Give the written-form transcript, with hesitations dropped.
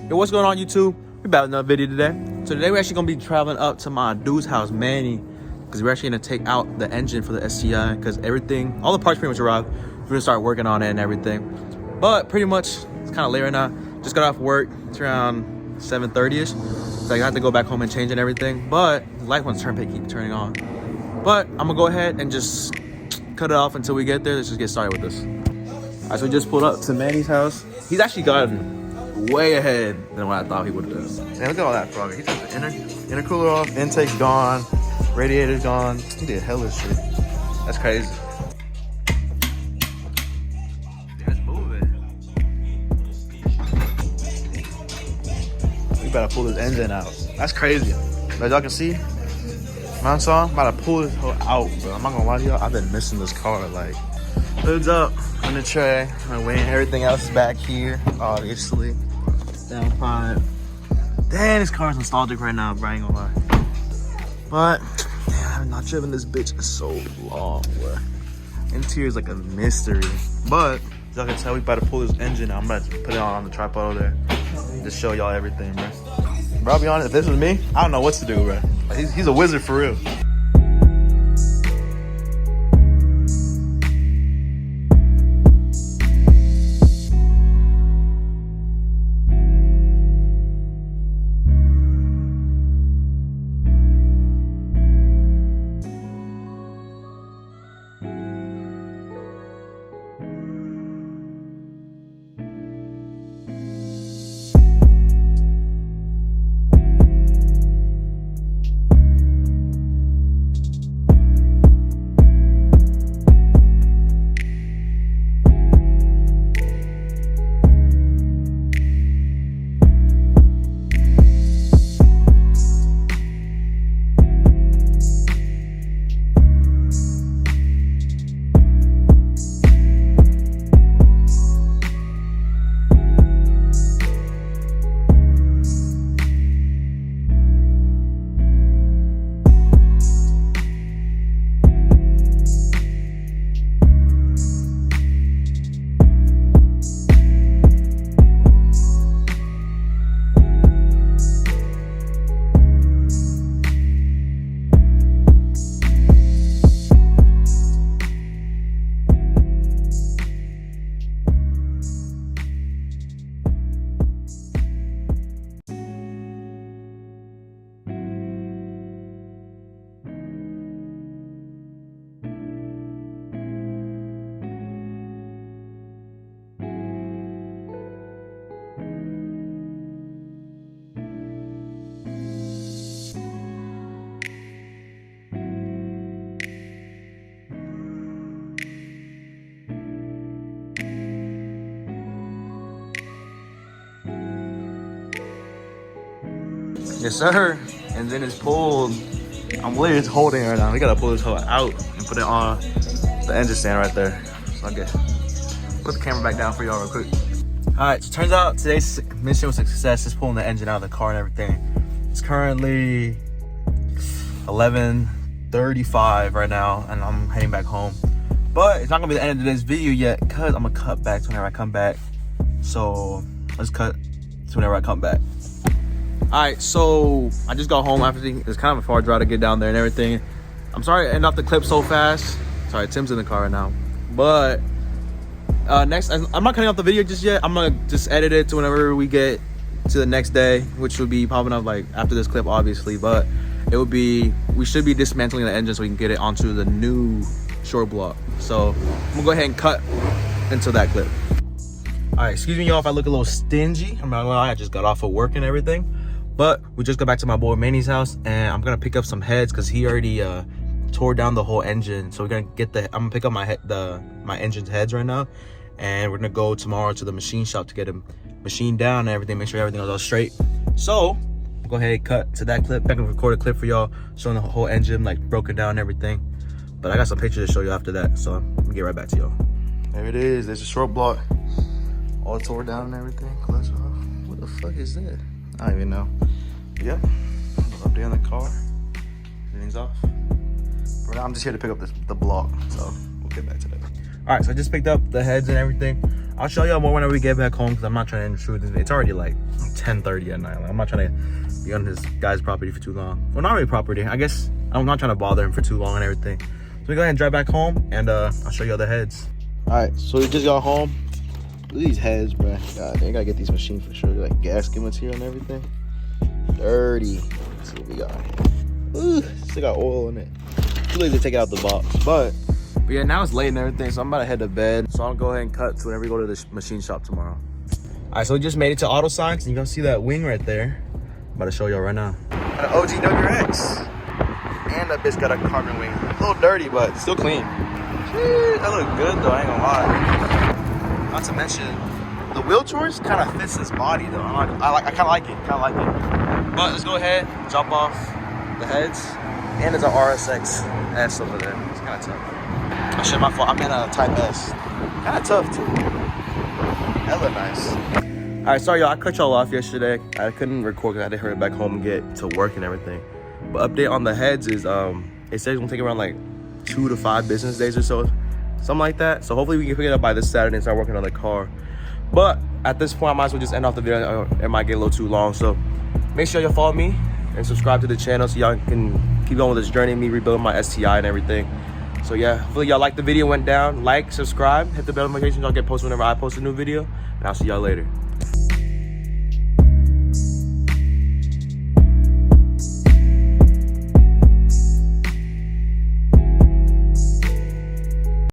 Yo, what's going on, YouTube? We back with another video today. So today we're actually gonna be traveling up to my dude's house, Manny, because we're actually gonna take out the engine for the STI, because everything, all the parts pretty much arrived. We're gonna start working on it and everything. But pretty much, it's kind of late right now. Just got off work. It's around 7:30ish. So I have to go back home and change and everything. But the light wants to keep turning on. But I'm gonna go ahead and just cut it off until we get there. Let's just get started with this. All right, so we just pulled up to Manny's house. He's actually gotten way ahead than what I thought he would have done. Man, look at all that progress. He took the intercooler off, intake's gone, radiator's gone. He did hella shit. That's crazy. Yeah, it's moving. We better pull this engine out. That's crazy. As y'all can see, I'm about to pull this whole out, bro. I'm not gonna lie to y'all, I've been missing this car. Like, hood's up on the tray, my weighing, everything else is back here, obviously. Downpipe. Damn, this car's nostalgic right now, bro. I ain't gonna lie. But damn, I've not driven this bitch in so long, bro. Interior is like a mystery. But as y'all can tell, we about to pull this engine out. I'm about to put it on the tripod over there. Just show y'all everything, bro. Bro, I'll be honest, if this was me, I don't know what to do, bro. Like, he's a wizard for real. Yes, sir. And then it's pulled. I'm literally just holding it right now. We gotta pull this hoe out and put it on the engine stand right there. So I guess put the camera back down for y'all real quick. All right, so turns out today's mission was a success. Just pulling the engine out of the car and everything. It's currently 11:35 right now, and I'm heading back home. But it's not gonna be the end of today's video yet, cause I'm gonna cut back to whenever I come back. So let's cut to whenever I come back. All right, so I just got home after it's kind of a far drive to get down there and everything. I'm sorry to end off the clip so fast. Sorry, Tim's in the car right now. But next, I'm not cutting off the video just yet. I'm gonna just edit it to whenever we get to the next day, which would be popping up like after this clip, obviously. But it would be, we should be dismantling the engine so we can get it onto the new short block. So I'm gonna go ahead and cut into that clip. All right, excuse me, y'all, if I look a little stingy. I'm not gonna lie, I just got off of work and everything. But we just got back to my boy Manny's house, and I'm gonna pick up some heads because he already tore down the whole engine. So we're gonna get I'm gonna pick up my engine's heads right now, and we're gonna go tomorrow to the machine shop to get them machined down and everything, make sure everything is all straight. So we'll go ahead and cut to that clip. Back and record a clip for y'all showing the whole engine like broken down and everything. But I got some pictures to show you after that, so let me get right back to y'all. There it is. There's a short block, all tore down and everything. Clutch off. What the fuck is that? I don't even know. Yep, up there in the car. Everything's off. Right now, I'm just here to pick up the block, so we'll get back to that. All right, so I just picked up the heads and everything. I'll show y'all more whenever we get back home, because I'm not trying to intrude. It's already like 10:30 at night. Like, I'm not trying to be on this guy's property for too long. Well, not really property. I guess I'm not trying to bother him for too long and everything. So we go ahead and drive back home, and I'll show you all the heads. All right, so we just got home. Look at these heads, bro. God, they gotta get these machines for sure. Like gasket material and everything. Dirty. Let's see what we got here. Ooh, still got oil in it. Too lazy to take it out the box, but yeah, now it's late and everything, so I'm about to head to bed. So I'll go ahead and cut to whenever we go to the machine shop tomorrow. All right, so we just made it to Auto Signs, and you're gonna see that wing right there. I'm about to show y'all right now. Got an OG WX, and that bitch got a carbon wing. A little dirty, but still clean. Shit, that look good though, I ain't gonna lie. Not to mention, the wheel choice kind of fits his body though. I kind of like it, But let's go ahead, jump off the heads, and there's an RSX S over there. It's kind of tough. Oh shit, my fault. I'm in a Type S. Kind of tough too. Hella nice. All right, sorry y'all. I cut y'all off yesterday. I couldn't record because I had to hurry back home and get to work and everything. But update on the heads is it says it's gonna take around like 2 to 5 business days or so, something like that. So hopefully we can pick it up by this Saturday and start working on the car. But at this point, I might as well just end off the video. It might get a little too long. So make sure y'all follow me and subscribe to the channel so y'all can keep going with this journey, me rebuilding my STI and everything. So yeah, hopefully y'all like the video, went down. Like, subscribe, hit the bell notifications. Y'all get posted whenever I post a new video. And I'll see y'all later.